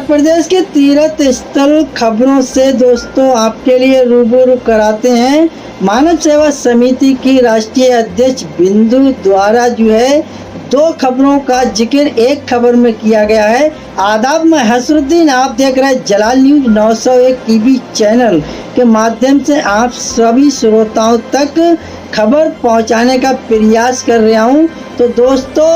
प्रदेश के तीर्थ स्थल खबरों से दोस्तों आपके लिए रूबरू कराते हैं। मानव सेवा समिति की राष्ट्रीय अध्यक्ष बिंदु द्वारा जो है दो खबरों का जिक्र एक खबर में किया गया है। आदाब, मैं हसरुद्दीन, आप देख रहे हैं जलाल न्यूज 901 टीवी चैनल के माध्यम से आप सभी श्रोताओं तक खबर पहुंचाने का प्रयास कर रहा हूं। तो दोस्तों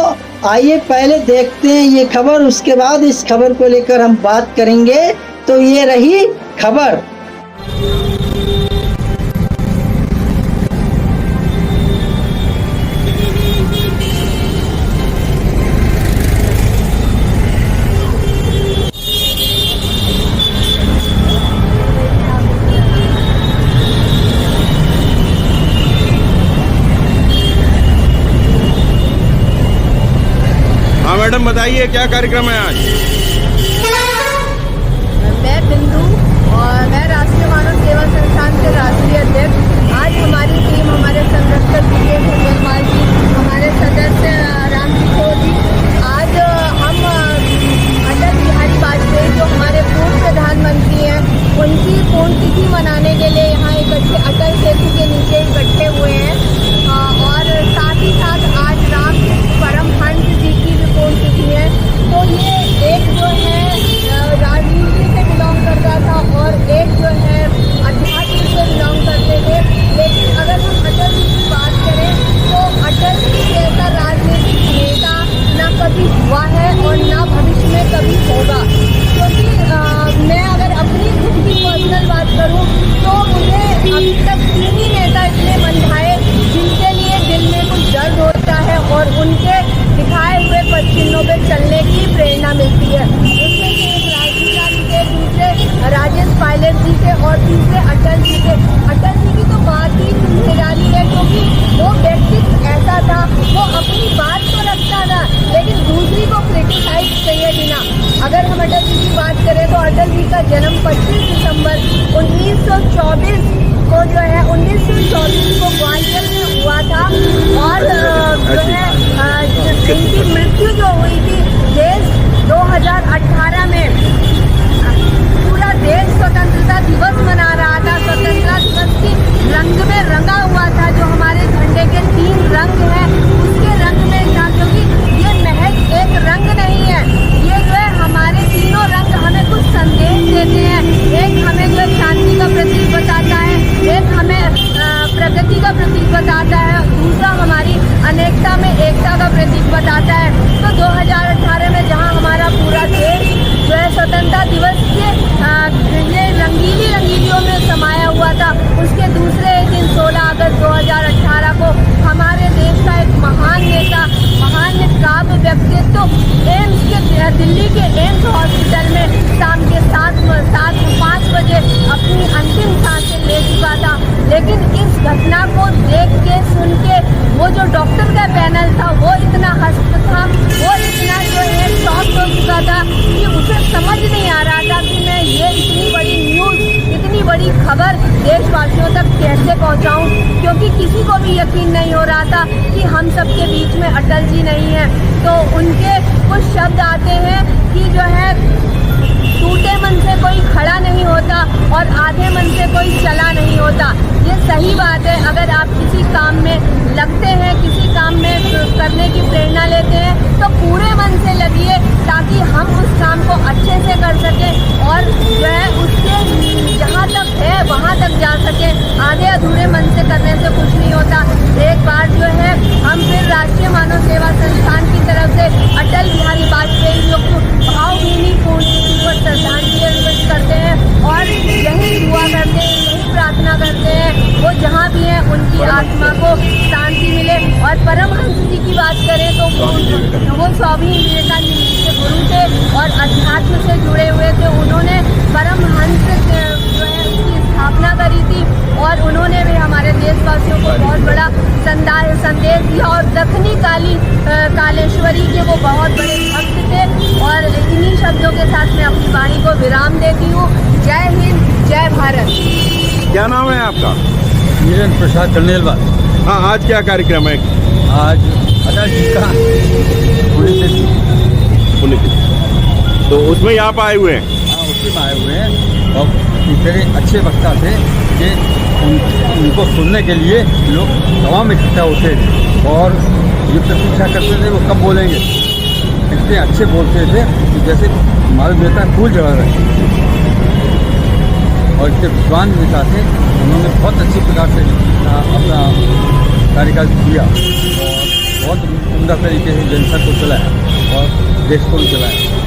आइए पहले देखते हैं ये खबर, उसके बाद इस खबर को लेकर हम बात करेंगे। तो ये रही खबर। मैडम बताइए क्या कार्यक्रम है आज? मैं बिंदु और मैं राष्ट्रीय मानव सेवा संस्थान के राष्ट्रीय अध्यक्ष। आज हमारी टीम, हमारे संरक्षक जी, हमारे सदस्य राम जी, आज हम अटल बिहारी वाजपेयी जो हमारे पूर्व प्रधानमंत्री हैं उनकी पुण्यतिथि मनाने के लिए यहाँ इकट्ठे अटल सेतु के नीचे इकट्ठे हुए हैं। और साथ ही साथ आज रामकृष्ण परमहंस जी की भी पुण्यतिथि है। तो ये एक जो है राजनीति से बिलोंग करता था और एक जो है अध्यात्म से बिलोंग करते थे। लेकिन अगर हम अटल जी की बात करें तो अटल जी जैसा राजनीतिक नेता ना कभी हुआ है और ना भविष्य में कभी होगा। क्योंकि मैं अगर अपनी खुद की पर्सनल बात करूं तो मुझे अभी तक तीन ही नेता इतने बंधाए जिनके लिए दिल में कुछ दर्द होता है और उनके दिखाए हुए पद चिन्हों पर चलने की प्रेरणा मिलती है। उसमें से एक राजीव गांधी से, दूसरे राजेश पायलट जी से और तीसरे अटल जी से। अटल जी की तो बात ही निराली है क्योंकि वो व्यक्तित्व ऐसा था, वो अपनी बात तो रखता था लेकिन दूसरी को क्रिटिसाइज किए बिना। अगर हम अटल जी की बात करें तो अटल जी का जन्म 25 दिसंबर 1924 को जो है 1924 को ग्वालियर में हुआ था। और जो है इनकी मृत्यु जो हुई थी देश 2018 में पूरा देश स्वतंत्रता दिवस मना रहा था। स्वतंत्रता दिवस की रंग में रंगा हुआ था, जो हमारे झंडे के 3 रंग हैं उसके रंग में था। क्योंकि ये महज एक रंग नहीं है, ये जो है हमारे तीनों रंग हमें कुछ संदेश देते हैं। एक हमें जो शांति का प्रतीक बताता है, एक हमें प्रगति का प्रतीक बताता है, दूसरा हमारी अनेकता में एकता का प्रतीक बताता है। तो 2018 में जहां हमारा पूरा देश जो है स्वतंत्रता दिवस के ये रंगीलियों में समाया हुआ था, उसके दूसरे दिन 16 अगस्त 2018 को हमारे देश का एक महान नेता, महान काव्य व्यक्तित्व एम्स के दिल्ली के एम्स हॉस्पिटल में शाम के 5 बजे अपनी अंतिम सांसें ले चुका था। लेकिन इस घटना को देख के सुन के वो जो डॉक्टर का पैनल था वो इतना हस्त था, वो इतना जो है शॉक हो चुका था कि उसे समझ नहीं आ रहा था कि मैं ये इतनी बड़ी न्यूज़, इतनी बड़ी खबर देशवासियों तक कैसे पहुंचाऊं। क्योंकि किसी को भी यकीन नहीं हो रहा था कि हम सबके बीच में अटल जी नहीं हैं। तो उनके कुछ शब्द आते हैं कि जो है टूटे मन से कोई खड़ा नहीं होता और आधे मन से कोई चला नहीं होता। ये सही बात है। अगर आप किसी काम में लगते हैं, किसी काम में करने की प्रेरणा लेते हैं तो पूरे मन से लगिए ताकि हम उस काम को अच्छे से कर सकें और जो है उसके जहाँ तक है वहाँ तक जा सकें। आधे अधूरे मन से करने से कुछ नहीं होता। एक बार जो है हम फिर राष्ट्रीय मानव सेवा संस्थान की तरफ से अटल बिहारी वाजपेयी जी को भावभीनी पुण्यतिथि पर श्रद्धांजलि अर्पित करते हैं और यही दुआ करते हैं, यही प्रार्थना करते हैं वो जहाँ भी हैं उनकी आत्मा को शांति मिले। और परमहंस जी की बात करें तो वो स्वामी विवेकानंद जी के गुरु थे और अध्यात्म से जुड़े हुए थे। उन्होंने परमहंस जो है उसकी स्थापना करी थी और उन्होंने भी हमारे देशवासियों को बहुत बड़ा संदेश दिया। और दक्षिणी कालेश्वरी के वो बहुत बड़े भक्त थे। और इन्हीं शब्दों के साथ मैं अपनी वाणी को विराम देती हूँ। जय हिंद, जय भारत। क्या नाम है आपका? वीरेंद्र प्रसाद कन्नेलवाल। हाँ, आज क्या कार्यक्रम है? आज अटल जी का पुण्यतिथि। तो उसमें आप आए हुए हैं? हाँ, उसी में आए हुए हैं और इतने अच्छे वक्ता थे कि उनको सुनने के लिए लोग तमाम इकट्ठा होते थे और ये प्रतीक्षा करते थे वो कब बोलेंगे। इतने अच्छे बोलते थे कि जैसे हमारे नेता फूल जगा रहे और इतने विद्वान नेता थे। उन्होंने बहुत अच्छी प्रकार से अपना कार्यकाल किया और बहुत उम्दा तरीके से जनता को चलाया और देश को भी चलाया।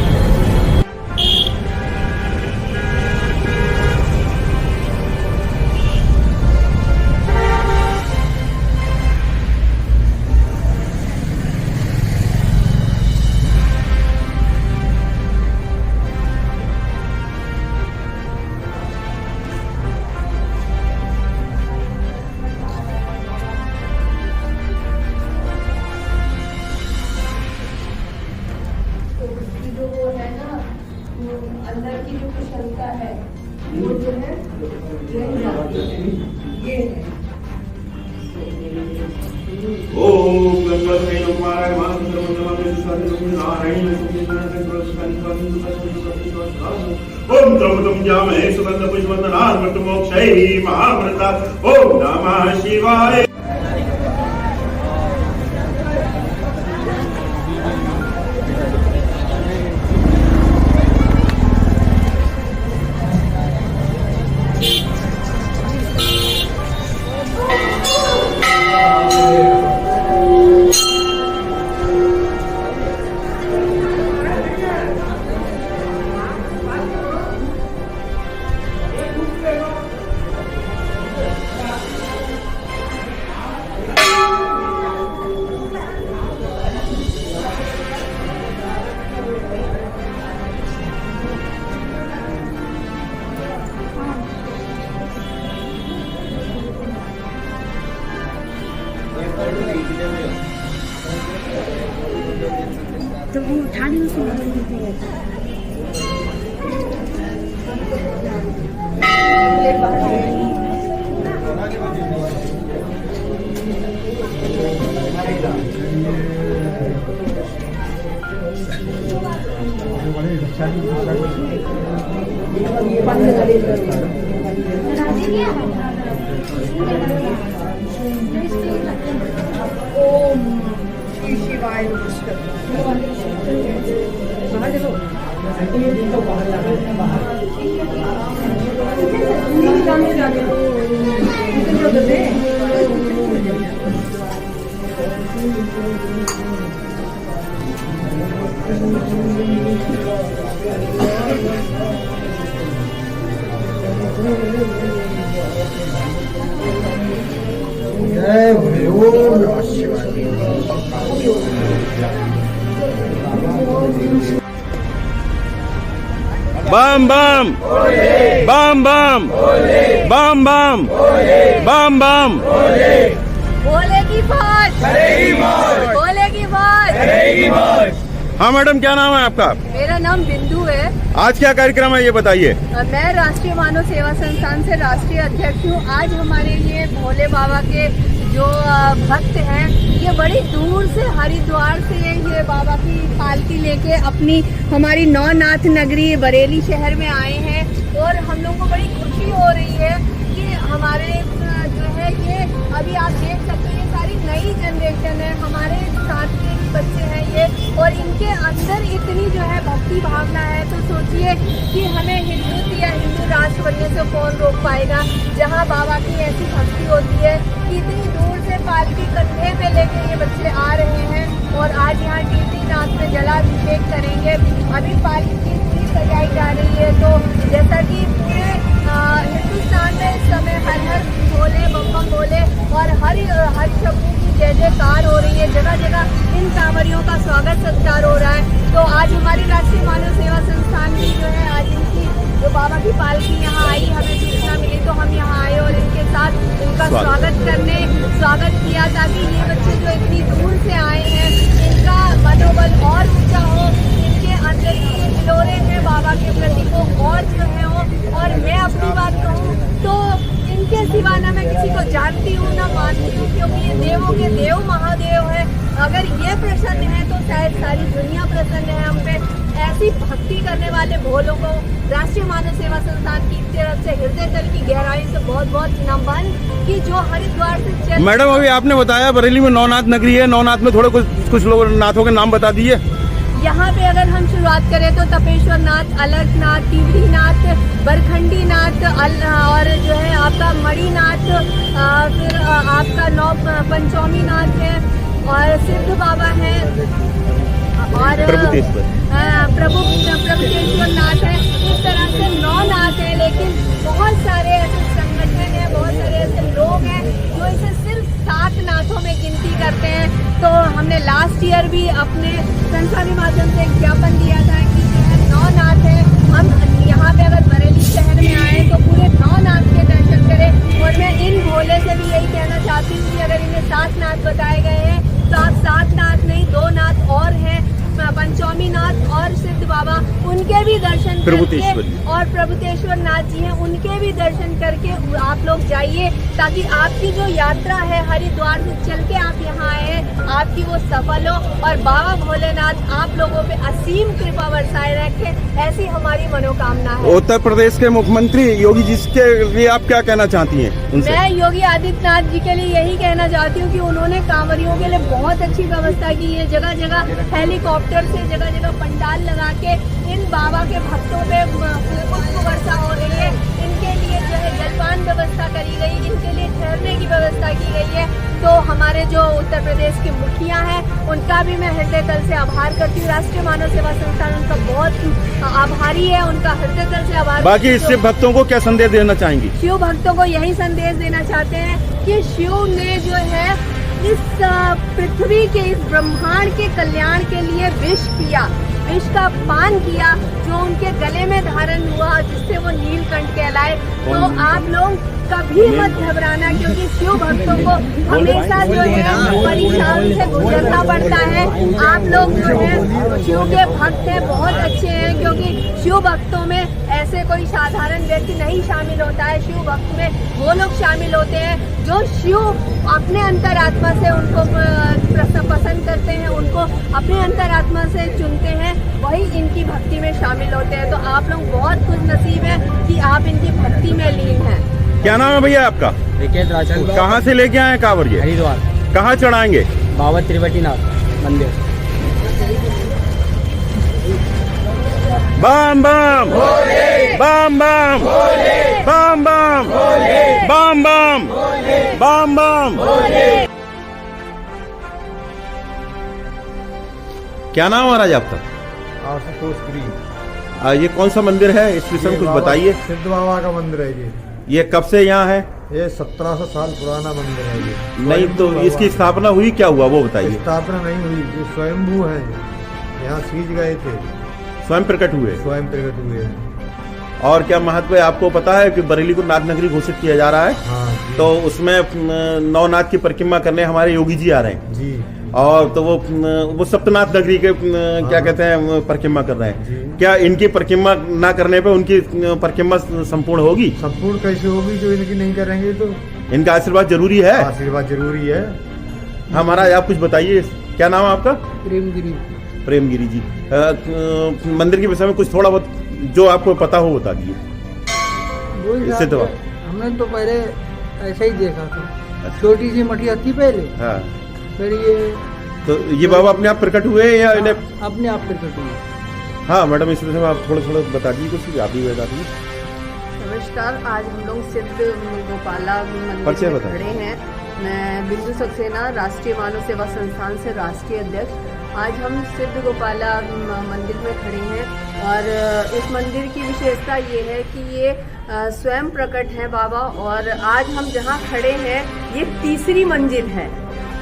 जो वो है ना, अंदर की जो कुशलता है वो जो है रह जाती है। ये है ओम गणपति नमः नारायण ओम तम तम जामहे सुगंध पुष्पवंदनात् मोक्षै महामृता। ओम नमः शिवाय। तो वो उठा नहीं उसमें ओम शिवाय नमस्कार। जय भोले नमः शिवाय। बम बम बम बम बम बम बम बम। भोले की फौज, भोले की फौज। हाँ मैडम, क्या नाम है आपका? मेरा नाम बिंदु है। आज क्या कार्यक्रम है ये बताइए। मैं राष्ट्रीय मानव सेवा संस्थान से राष्ट्रीय अध्यक्ष हूँ। आज हमारे लिए भोले बाबा के जो भक्त हैं, ये बड़ी दूर से हरिद्वार से ये बाबा की पालकी लेके अपनी हमारी नौनाथ नगरी बरेली शहर में आए हैं और हम लोगों को बड़ी खुशी हो रही है कि हमारे जो है ये अभी आप देख सकते हैं, ये सारी नई जनरेशन है, हमारे साथ के बच्चे हैं ये, और इनके अंदर इतनी जो है भक्ति भावना है। तो सोचिए कि हमें हिंदू या हिंदू राष्ट्र बनने से कौन रोक पाएगा, जहाँ बाबा की ऐसी भक्ति होती है कि इतनी दूर से पालकी कंधे पे लेके ये बच्चे आ रहे हैं और आज यहाँ डीटी नाथ में जलाभिषेक करेंगे। अभी पालकी की पूरी सजाई जा रही है। तो जैसा कि पूरे हिंदुस्तान में इस समय हर हर भोले बम बम भोले और हर शंभू की जय जयकार हो रही है। जगह जगह इन कांवरियों का स्वागत सत्कार हो रहा है। तो आज हमारी राष्ट्रीय मानव सेवा संस्थान की जो है आज इनकी जो बाबा की पालकी यहाँ आई, हमें सूचना मिली तो हम यहाँ आए और इनके साथ उनका स्वागत किया ताकि ये बच्चे जो इतनी दूर से आए हैं इनका मनोबल और ऊंचा हो, इनके अंदर के हिलोरे हैं बाबा के प्रति को और जो है हो। और मैं अपनी बात कहूँ तो इनके सिवा ना मैं किसी को जानती हूँ ना मानती हूँ, क्योंकि ये देवों के देव महादेव है। अगर ये प्रसन्न है तो शायद सारी दुनिया प्रसन्न है हम पे। ऐसी भक्ति करने वाले भोलों को राष्ट्रीय मानव सेवा संस्थान की तरफ से हृदय तल की गहराई से बहुत बहुत नमन कि जो हरिद्वार से चल। मैडम अभी आपने बताया बरेली में नौनाथ नगरी है, नौनाथ में थोड़े कुछ लोग नाथों के नाम बता दिए। यहाँ पे अगर हम शुरुआत करें तो तपेश्वर नाथ, अलकनाथ, तिवरी नाथ, बरखंडी नाथ और जो है आपका मणिनाथ, फिर आपका नौ पंचौमी नाथ है और सिद्ध बाबा है और प्रभुतेश्वर नाथ है। इस तरह से 9 नाथ है, लेकिन बहुत सारे ऐसे संगठन है, बहुत सारे ऐसे लोग हैं जो इसे सिर्फ 7 नाथों में गिनती करते हैं। तो हमने लास्ट ईयर भी अपने संस्थान के माध्यम से एक ज्ञापन दिया था कि जो है 9 नाथ है। हम यहाँ पे अगर बरेली शहर में आए तो पूरे 9 नाथ के दर्शन करें। और मैं इन भोले से भी यही कहना चाहती हूँ कि अगर इन्हें 7 नाथ बताए गए हैं तो आप 7 नाथ नहीं 2 नाथ और हैं, पंचौमी नाथ और सिद्ध बाबा, उनके भी दर्शन करके, और प्रभुतेश्वर नाथ जी हैं उनके भी दर्शन करके आप लोग जाइए, ताकि आपकी जो यात्रा है हरिद्वार से चल के आप यहाँ आए आपकी वो सफल हो और बाबा भोलेनाथ आप लोगों पे असीम कृपा बरसाए रखे, ऐसी हमारी मनोकामना है। उत्तर प्रदेश के मुख्यमंत्री योगी जी के लिए आप क्या कहना चाहती हैं उनसे? मैं योगी आदित्यनाथ जी के लिए यही कहना चाहती हूँ कि उन्होंने कांवरियों के लिए बहुत अच्छी व्यवस्था की है। जगह जगह हेलीकॉप्टर से जगह जगह पंडाल लगा के इन बाबा के भक्तों पे पुष्प वर्षा हो रही है। इनके लिए जो है जलपान व्यवस्था करी गई, इनके लिए ठहरने की व्यवस्था की गई है। तो हमारे जो उत्तर प्रदेश के मुखिया हैं उनका भी मैं हृदय तल से आभार करती हूँ। राष्ट्रीय मानव सेवा संस्थान उनका बहुत आभारी है, उनका हृदय तल से आभार। बाकी शिव भक्तों को क्या संदेश देना चाहेंगी? शिव भक्तों को यही संदेश देना चाहते हैं कि शिव ने जो है इस पृथ्वी के, इस ब्रह्मांड के कल्याण के लिए विष पिया, विष का पान किया, जो उनके गले में धारण हुआ जिससे वो नीलकंठ कहलाए। तो आप लोग कभी मत घबराना, क्योंकि शिव भक्तों को हमेशा जो है परेशानी से गुजरना पड़ता है। आप लोग जो है शिव के भक्त हैं, बहुत अच्छे हैं, क्योंकि शिव भक्तों में ऐसे कोई साधारण व्यक्ति नहीं शामिल होता है। शिव भक्त में वो लोग शामिल होते हैं जो शिव अपने अंतरात्मा से उनको पसंद करते हैं, उनको अपने अंतरात्मा से चुनते हैं, वही इनकी भक्ति में शामिल होते हैं। तो आप लोग बहुत खुश नसीब हैं कि आप इनकी भक्ति में लीन हैं। क्या नाम है भैया आपका? विकेट राजपूत। कहाँ से लेके आए कांवर ये? हरिद्वार। कहाँ चढ़ाएंगे? बाबा त्रिवटीनाथ मंदिर। बम बम बम बम बम बम बम बम बम बम। क्या नाम है महाराज आपका? आशुतोष गिरी। ये कौन सा मंदिर है, इस विषय में कुछ बताइए। सिद्ध बाबा का मंदिर है ये कब से यहाँ है? ये 1700 साल पुराना मंदिर है ये। नहीं तो इसकी स्थापना हुई क्या हुआ वो बताइए। स्थापना नहीं हुई, ये स्वयंभू है, यहाँ सींच गए थे, स्वयं प्रकट हुए। स्वयं प्रकट हुए। और क्या महत्व है आपको पता है कि बरेली को नाथ नगरी घोषित किया जा रहा है? हाँ तो उसमें 9 नाथ की परिक्रमा करने हमारे योगी जी आ रहे हैं जी। और तो वो सप्तनाथ नगरी के क्या कहते हैं परिक्रमा कर रहे हैं। क्या इनकी परिक्रमा ना करने पे उनकी परिक्रमा संपूर्ण होगी? संपूर्ण कैसे होगी, जो इनकी नहीं करेंगे तो? इनका आशीर्वाद जरूरी है। आशीर्वाद जरूरी है। हाँ महाराज आप कुछ बताइए, क्या नाम है आपका? प्रेमगिरी। प्रेमगिरी जी। मंदिर के विषय में कुछ थोड़ा बहुत जो आपको पता हो बता दीजिए। इससे तो हमने तो पहले ऐसा ही देखा था, छोटी सी मठिया थी पहले। हाँ। फिर ये तो ये बाबा अपने आप प्रकट हुए या इन्हें? अपने आप प्रकट हुए। हाँ मैडम इस विषय में आप थोड़ा बता दीजिए कुछ, आप ही बता दीजिए। नमस्कार, आज हम लोग सिद्ध गोपाला मंदिर में खड़े हैं। मैं बिंदु सक्सेना, राष्ट्रीय मानव सेवा संस्थान से राष्ट्रीय अध्यक्ष। आज हम सिद्ध गोपाला मंदिर में खड़े हैं और इस मंदिर की विशेषता ये है कि ये स्वयं प्रकट है बाबा। और आज हम जहाँ खड़े हैं ये तीसरी मंजिल है।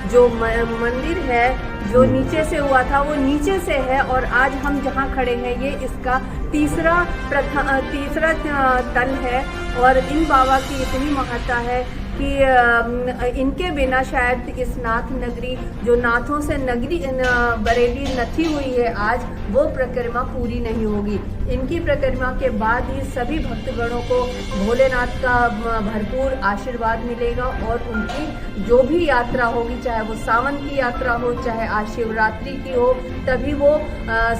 जो मंदिर है जो नीचे से हुआ था वो नीचे से है, और आज हम जहाँ खड़े हैं ये इसका तीसरा तल है। और इन बाबा की इतनी महत्ता है कि इनके बिना शायद इस नाथ नगरी, जो नाथों से नगरी बरेली नथी हुई है आज, वो परिक्रमा पूरी नहीं होगी। इनकी परिक्रमा के बाद ही सभी भक्तगणों को भोलेनाथ का भरपूर आशीर्वाद मिलेगा और उनकी जो भी यात्रा होगी, चाहे वो सावन की यात्रा हो, चाहे आज शिवरात्रि की हो, तभी वो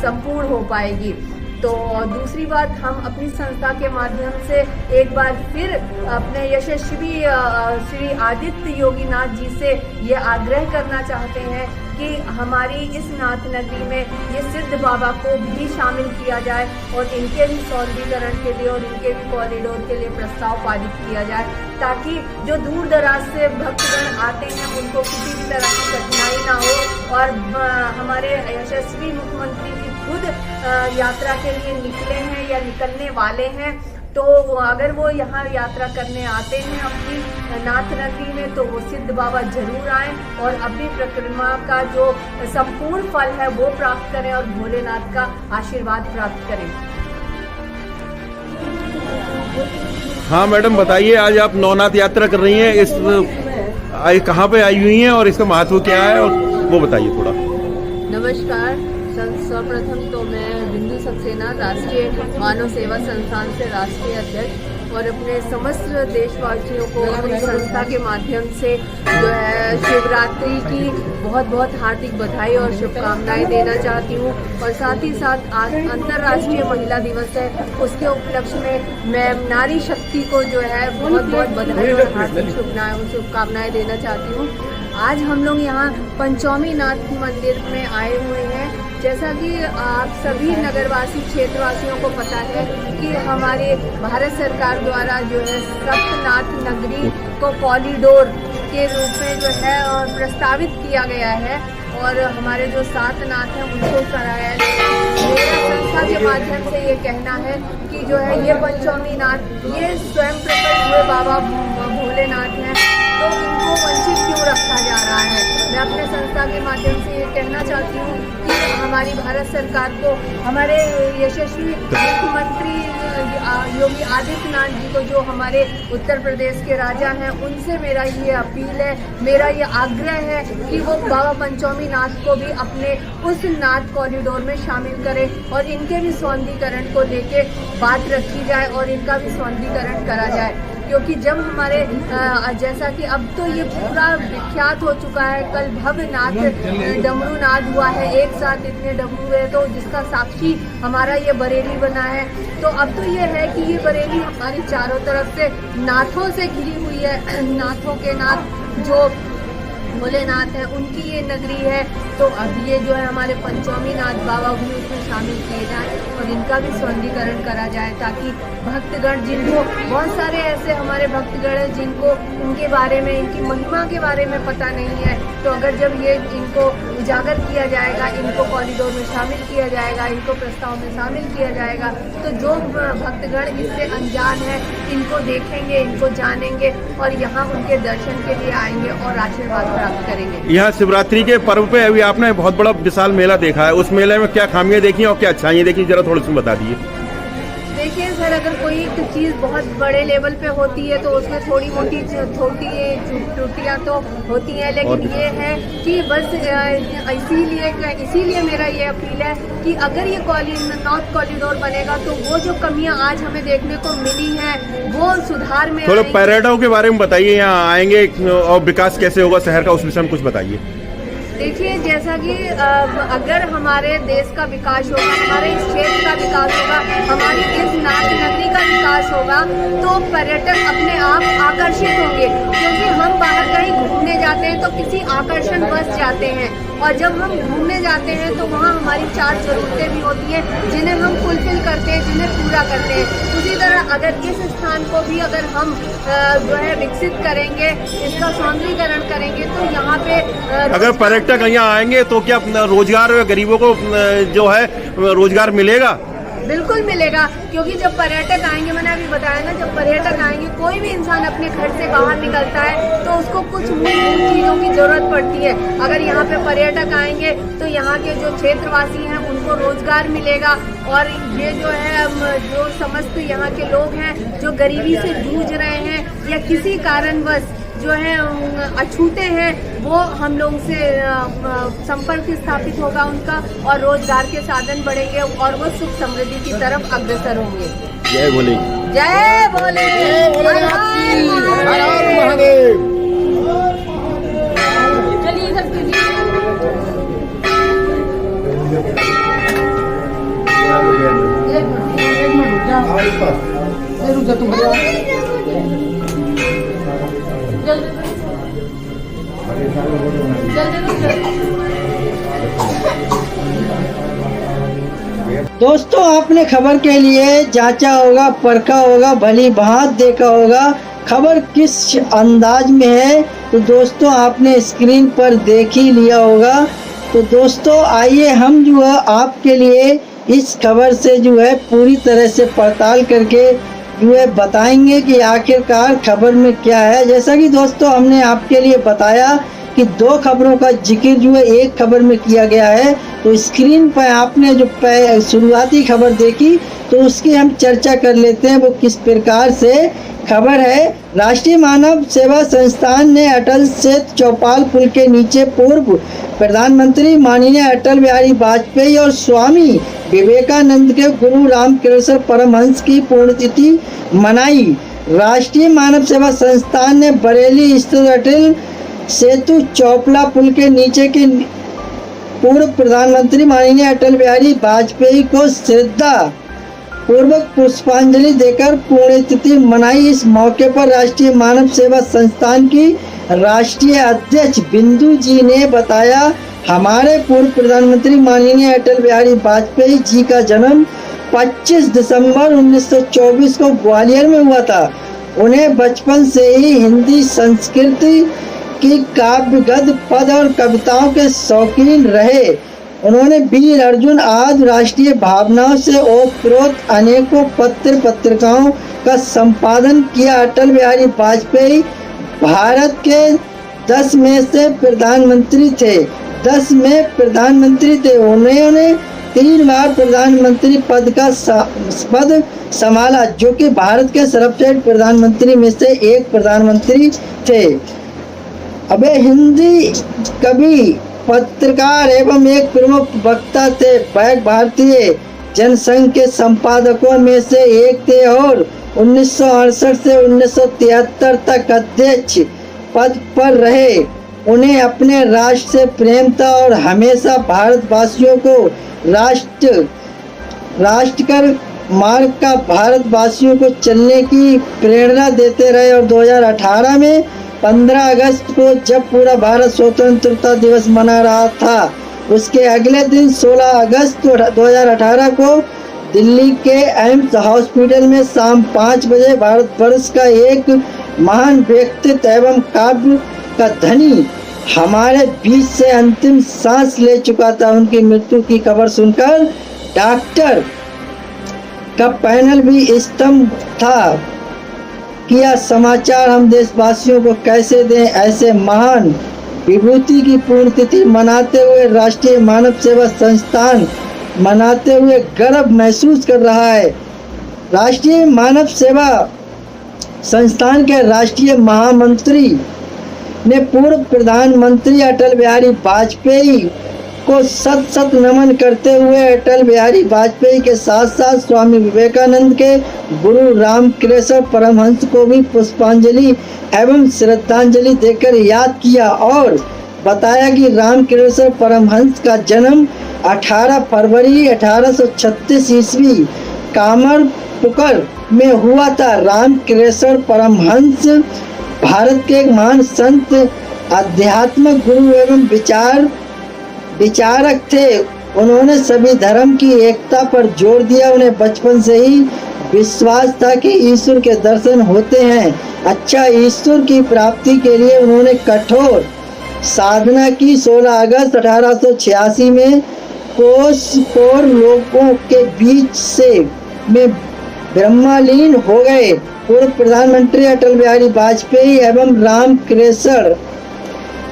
संपूर्ण हो पाएगी। तो दूसरी बात, हम अपनी संस्था के माध्यम से एक बार फिर अपने यशस्वी श्री आदित्य योगीनाथ जी से ये आग्रह करना चाहते हैं कि हमारी इस नाथ नगरी में ये सिद्ध बाबा को भी शामिल किया जाए और इनके भी सौंदर्यीकरण के लिए और इनके भी कॉरिडोर के लिए प्रस्ताव पारित किया जाए, ताकि जो दूर दराज से भक्तगण आते हैं उनको किसी भी तरह की कठिनाई ना हो। और हमारे यशस्वी मुख्यमंत्री जी खुद यात्रा के लिए निकले हैं या निकलने वाले हैं, तो अगर वो यहाँ यात्रा करने आते हैं अपनी नाथ नगरी में, तो वो सिद्ध बाबा जरूर आए और अपनी परिक्रमा का जो संपूर्ण फल है वो प्राप्त करें और भोलेनाथ का आशीर्वाद प्राप्त करें। हाँ मैडम, बताइए, आज आप नवनाथ यात्रा कर रही हैं, कहाँ पे आई हुई हैं और इसका महत्व क्या है, और वो बताइए थोड़ा। नमस्कार। सर्वप्रथम तो मैं बिंदु सक्सेना, राष्ट्रीय मानव सेवा संस्थान से राष्ट्रीय अध्यक्ष, और अपने समस्त देशवासियों को अपनी संस्था के माध्यम से जो है शिवरात्रि की बहुत बहुत हार्दिक बधाई और शुभकामनाएं देना चाहती हूँ। और साथ ही साथ आज अंतर्राष्ट्रीय महिला दिवस है, उसके उपलक्ष्य में मैं नारी शक्ति को जो है बहुत बहुत बधाई और हार्दिक शुभकामनाएं देना चाहती हूँ। आज हम लोग यहाँ पंचौमी नाथ मंदिर में आए हुए हैं। जैसा कि आप सभी नगरवासी क्षेत्रवासियों को पता है कि हमारे भारत सरकार द्वारा जो है सप्तनाथ नगरी को कॉरिडोर के रूप में जो है और प्रस्तावित किया गया है, और हमारे जो 7 नाथ हैं उनको कराया है। मेरा संस्था के माध्यम से ये कहना है कि जो है ये पंचौमी नाथ, ये स्वयं प्रकट हुए बाबा भोलेनाथ हैं, तो इनको वंचित क्यों रखा जा रहा है। मैं अपने संस्था के माध्यम से ये कहना चाहती हूँ कि हमारी भारत सरकार को, हमारे यशस्वी मुख्यमंत्री योगी आदित्यनाथ जी को, जो हमारे उत्तर प्रदेश के राजा हैं, उनसे मेरा ये अपील है, मेरा ये आग्रह है कि वो बाबा पंचौमी नाथ को भी अपने उस नाथ कॉरिडोर में शामिल करें और इनके भी सौंदर्यीकरण को लेके बात रखी जाए और इनका भी सौंदर्यीकरण करा जाए। क्योंकि जब हमारे जैसा कि अब तो ये पूरा विख्यात हो चुका है, कल भव्य नाथ डमरू नाद हुआ है, एक साथ इतने डमरू हुए, तो जिसका साक्षी हमारा ये बरेली बना है। तो अब तो ये है कि ये बरेली हमारी चारों तरफ से नाथों से घिरी हुई है। नाथों के नाथ जो भोलेनाथ है, उनकी ये नगरी है। तो अब ये जो है हमारे पंचौमी नाथ बाबा भी उसमें शामिल किए जाएं और इनका भी सौंदर्यीकरण करा जाए, ताकि भक्तगण, जिनको बहुत सारे ऐसे हमारे भक्तगण हैं जिनको उनके बारे में, इनकी महिमा के बारे में पता नहीं है, तो अगर जब ये इनको उजागर किया जाएगा, इनको कॉरिडोर में शामिल किया जाएगा, इनको प्रस्ताव में शामिल किया जाएगा, तो जो भक्तगण इससे अनजान है इनको देखेंगे, इनको जानेंगे और यहाँ उनके दर्शन के लिए आएंगे और आशीर्वाद प्राप्त करेंगे। यहाँ शिवरात्रि के पर्व पे अभी आपने बहुत बड़ा विशाल मेला देखा है, उस मेले में क्या खामियां देखी और क्या अच्छाइयां देखी, जरा थोड़ी सी बता दीजिए। देखिए सर, अगर कोई एक चीज़ बहुत बड़े लेवल पे होती है तो उसमें थोड़ी मोटी त्रुटियाँ तो होती हैं, लेकिन ये है कि बस इसीलिए मेरा ये अपील है कि अगर ये नॉर्थ कॉरिडोर बनेगा तो वो जो कमियां आज हमें देखने को मिली हैं वो सुधार में थोड़ा पर्यटकों के बारे में बताइए, यहाँ आएंगे और विकास कैसे होगा शहर का, उस विषय में कुछ बताइए। देखिए, जैसा कि अगर हमारे देश का विकास होगा, हमारे इस क्षेत्र का विकास होगा, हमारी इस नाथ नगरी का विकास होगा, तो पर्यटक अपने आप आकर्षित होंगे। क्योंकि हम बाहर कहीं घूमने जाते हैं तो किसी आकर्षण बस जाते हैं, और जब हम घूमने जाते हैं तो वहाँ हमारी 4 ज़रूरतें भी होती हैं जिन्हें हम फुलफिल करते हैं, जिन्हें पूरा करते हैं। उसी तरह अगर इस स्थान को भी अगर हम जो है विकसित करेंगे, इसका सौंदर्यीकरण करेंगे, तो यहाँ पे अगर पर्यटक यहाँ आएंगे तो क्या रोजगार गरीबों को जो है रोजगार मिलेगा? बिल्कुल मिलेगा, क्योंकि जब पर्यटक आएंगे, मैंने अभी बताया ना, जब पर्यटक आएंगे, कोई भी इंसान अपने घर से बाहर निकलता है तो उसको कुछ मूलभूत चीज़ों की जरूरत पड़ती है। अगर यहाँ पे पर्यटक आएंगे तो यहाँ के जो क्षेत्रवासी हैं उनको रोजगार मिलेगा, और ये जो है जो समस्त यहाँ के लोग हैं जो गरीबी से जूझ रहे हैं या किसी कारणवश जो है अछूते हैं वो हम लोग से संपर्क स्थापित होगा उनका, और रोजगार के साधन बढ़ेंगे और वो सुख समृद्धि की तरफ अग्रसर होंगे। जय भोले। जय भोले। हर हर महादेव। चलिए इधर कीजिए। रुक जा तुम दोस्तों आपने खबर के लिए जांचा होगा, परखा होगा, भली भांत देखा होगा खबर किस अंदाज में है, तो दोस्तों आपने स्क्रीन पर देख ही लिया होगा। तो दोस्तों आइए हम जो है आपके लिए इस खबर से जो है पूरी तरह से पड़ताल करके जो है बताएंगे कि आखिरकार खबर में क्या है। जैसा कि दोस्तों हमने आपके लिए बताया कि दो खबरों का जिक्र जो है एक खबर में किया गया है, तो स्क्रीन पर आपने जो शुरुआती खबर देखी तो उसकी हम चर्चा कर लेते हैं। वो किस प्रकार से खबर है। राष्ट्रीय मानव सेवा संस्थान ने अटल सेतु चौपाल पुल के नीचे पूर्व प्रधानमंत्री माननीय अटल बिहारी वाजपेयी और स्वामी विवेकानंद के गुरु रामकृष्ण परमहंस की पुण्यतिथि मनाई। राष्ट्रीय मानव सेवा संस्थान ने बरेली स्थित अटल सेतु चौपाल पुल के नीचे के पूर्व प्रधानमंत्री माननीय अटल बिहारी वाजपेयी को श्रद्धा पूर्वक पुष्पांजलि देकर पुण्यतिथि मनाई। इस मौके पर राष्ट्रीय मानव सेवा संस्थान की राष्ट्रीय अध्यक्ष बिंदु जी ने बताया, हमारे पूर्व प्रधानमंत्री माननीय अटल बिहारी वाजपेयी जी का जन्म 25 दिसंबर 1924 को ग्वालियर में हुआ था। उन्हें बचपन से ही हिंदी संस्कृति की काव्य गद्य पद और कविताओं के शौकीन रहे। उन्होंने वीर अर्जुन आदि राष्ट्रीय भावनाओं से ओतप्रोत अनेकों पत्र पत्रिकाओं का संपादन किया। अटल बिहारी वाजपेयी भारत के 10 में से प्रधानमंत्री थे। 10 में प्रधानमंत्री थे। उन्होंने 3 बार प्रधानमंत्री पद संभाला, जो कि भारत के सर्वश्रेष्ठ प्रधानमंत्री में से एक प्रधानमंत्री थे। अबे हिंदी कवि, पत्रकार एवं एक प्रमुख वक्ता थे। भारतीय जनसंघ के संपादकों में से एक थे और 1968 से 1973 तक अध्यक्ष पद पर रहे। उन्हें अपने राष्ट्र से प्रेम था और हमेशा भारतवासियों को राष्ट्र मार्ग का भारतवासियों को चलने की प्रेरणा देते रहे। और 2018 में 15 अगस्त को जब पूरा भारत स्वतंत्रता दिवस मना रहा था, उसके अगले दिन 16 अगस्त 2018 को दिल्ली के एम्स हॉस्पिटल में शाम 5 बजे भारतवर्ष का एक महान व्यक्तित्व एवं काव्य का धनी हमारे बीच से अंतिम सांस ले चुका था। उनकी मृत्यु की खबर सुनकर डॉक्टर का पैनल भी स्तंभ था। किया समाचार हम देशवासियों को कैसे दें। ऐसे महान विभूति की पुण्यतिथि मनाते हुए राष्ट्रीय मानव सेवा संस्थान मनाते हुए गर्व महसूस कर रहा है। राष्ट्रीय मानव सेवा संस्थान के राष्ट्रीय महामंत्री ने पूर्व प्रधानमंत्री अटल बिहारी वाजपेयी को सत नमन करते हुए अटल बिहारी वाजपेयी के साथ साथ स्वामी विवेकानंद के गुरु रामकृष्ण परमहंस को भी पुष्पांजलि एवं श्रद्धांजलि देकर याद किया और बताया कि रामकृष्ण परमहंस का जन्म 18 फरवरी 1836 ईस्वी कामरपुकुर में हुआ था। रामकृष्ण परमहंस भारत के एक महान संत, आध्यात्मिक गुरु एवं विचारक थे। उन्होंने सभी धर्म की एकता पर जोर दिया। उन्हें बचपन से ही विश्वास था कि ईश्वर के दर्शन होते हैं। अच्छा, ईश्वर की प्राप्ति के लिए उन्होंने कठोर साधना की। 16 अगस्त 1886 में कोसकोर लोगों के बीच से में ब्रह्मलीन हो गए। पूर्व प्रधानमंत्री अटल बिहारी वाजपेयी एवं रामकृष्ण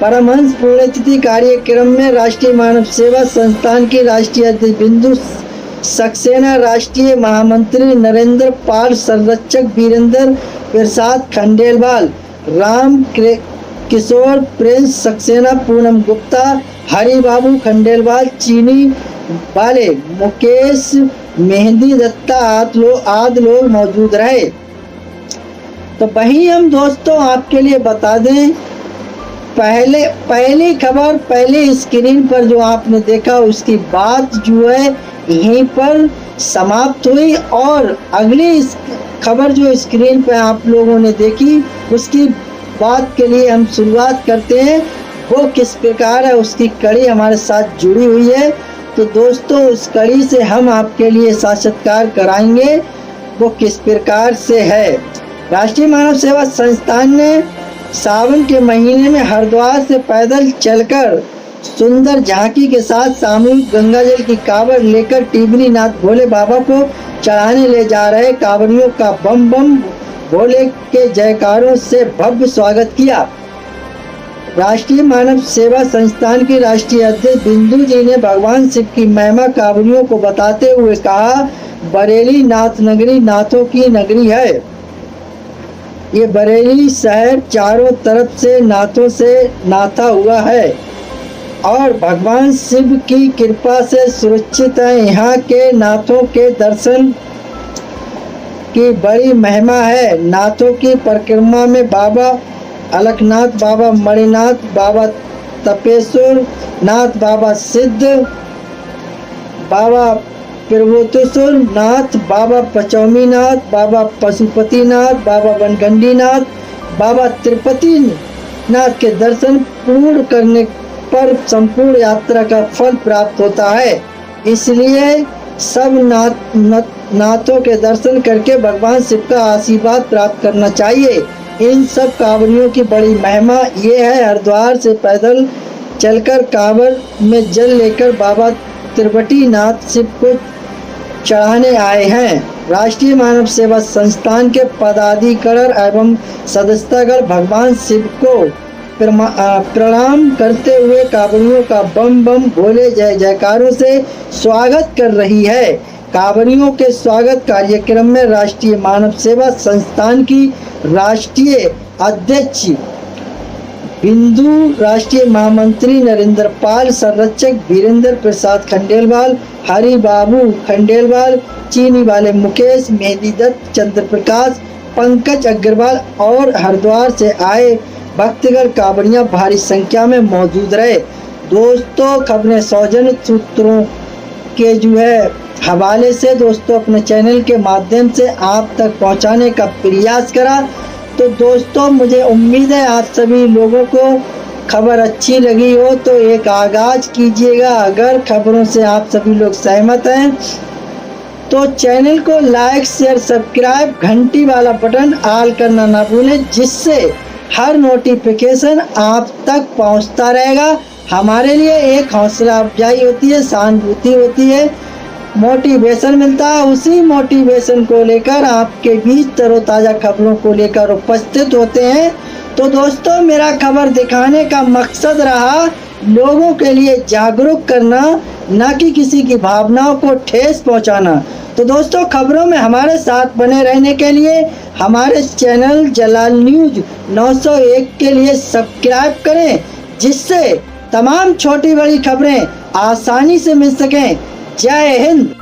परमहंस पुण्यतिथि कार्यक्रम में राष्ट्रीय मानव सेवा संस्थान की राष्ट्रीय अध्यक्ष बिंदु सक्सेना, राष्ट्रीय महामंत्री नरेंद्र पाल, संरक्षक वीरेंद्र प्रसाद खंडेलवाल, राम किशोर, प्रिंस सक्सेना, पूनम गुप्ता, हरि बाबू खंडेलवाल, चीनी वाले मुकेश, मेहंदी दत्ता आदि लोग मौजूद रहे। तो वहीं हम दोस्तों आपके लिए बता दें, पहली खबर पहली स्क्रीन पर जो आपने देखा उसकी बात जो है यहीं पर समाप्त हुई, और अगली खबर जो स्क्रीन पर आप लोगों ने देखी उसकी बात के लिए हम शुरुआत करते हैं। वो किस प्रकार है उसकी कड़ी हमारे साथ जुड़ी हुई है, तो दोस्तों उस कड़ी से हम आपके लिए साक्षात्कार कराएंगे। वो किस प्रकार से है। राष्ट्रीय मानव सेवा संस्थान ने सावन के महीने में हरिद्वार से पैदल चलकर सुंदर झांकी के साथ सामूहिक गंगाजल की कावड़ लेकर टिबरी नाथ भोले बाबा को चढ़ाने ले जा रहे कांवड़ियों का बम बम भोले के जयकारों से भव्य स्वागत किया। राष्ट्रीय मानव सेवा संस्थान की राष्ट्रीय अध्यक्ष बिंदु जी ने भगवान शिव की महिमा कांवड़ियों को बताते हुए कहा, बरेली नाथ नगरी नाथों की नगरी है। ये बरेली शहर चारों तरफ से नाथों से नाथा हुआ है और भगवान शिव की कृपा से सुरक्षित है। यहाँ के नाथों के दर्शन की बड़ी महिमा है। नाथों की परिक्रमा में बाबा अलखनाथ, बाबा मणिनाथ, बाबा तपेश्वर नाथ, बाबा सिद्ध, बाबा प्रभुतेश्वर नाथ, बाबा पचौमी नाथ, बाबा पशुपति नाथ, बाबा बनगंडी नाथ, बाबा तिरुपति नाथ के दर्शन पूर्ण करने पर संपूर्ण यात्रा का फल प्राप्त होता है। इसलिए सब नाथों के दर्शन करके भगवान शिव का आशीर्वाद प्राप्त करना चाहिए। इन सब कांवड़ियों की बड़ी महिमा ये है, हरिद्वार से पैदल चलकर कांवड़ में जल लेकर बाबा तिरुपति नाथ शिव को चढ़ाने आए हैं। राष्ट्रीय मानव सेवा संस्थान के पदाधिकारी एवं सदस्यगण भगवान शिव को प्रणाम करते हुए कांवड़ियों का बम बम भोले जय जयकारों से स्वागत कर रही है। कांवड़ियों के स्वागत कार्यक्रम में राष्ट्रीय मानव सेवा संस्थान की राष्ट्रीय अध्यक्ष बिंदु, राष्ट्रीय महामंत्री नरेंद्र पाल, संरक्षक वीरेंद्र प्रसाद खंडेलवाल, हरि बाबू खंडेलवाल, चीनी वाले मुकेश, मेहंदी दत्त, चंद्र प्रकाश, पंकज अग्रवाल और हरिद्वार से आए भक्तगण कांवड़ियां भारी संख्या में मौजूद रहे। दोस्तों खबरें सौजन्य सूत्रों के जो है हवाले से दोस्तों अपने चैनल के माध्यम से आप तक पहुंचाने का प्रयास करा। तो दोस्तों मुझे उम्मीद है आप सभी लोगों को खबर अच्छी लगी हो तो एक आगाज कीजिएगा। अगर खबरों से आप सभी लोग सहमत हैं तो चैनल को लाइक शेयर सब्सक्राइब घंटी वाला बटन ऑल करना ना भूलें, जिससे हर नोटिफिकेशन आप तक पहुंचता रहेगा। हमारे लिए एक हौसला अफजाई होती है, सहानुभूति होती है, मोटिवेशन मिलता है। उसी मोटिवेशन को लेकर आपके बीच तरोताज़ा खबरों को लेकर उपस्थित होते हैं। तो दोस्तों मेरा खबर दिखाने का मकसद रहा लोगों के लिए जागरूक करना, न कि किसी की भावनाओं को ठेस पहुंचाना। तो दोस्तों खबरों में हमारे साथ बने रहने के लिए हमारे चैनल जलाल न्यूज 901 के लिए सब्सक्राइब करें, जिससे तमाम छोटी बड़ी खबरें आसानी से मिल सकें। जय हिंद।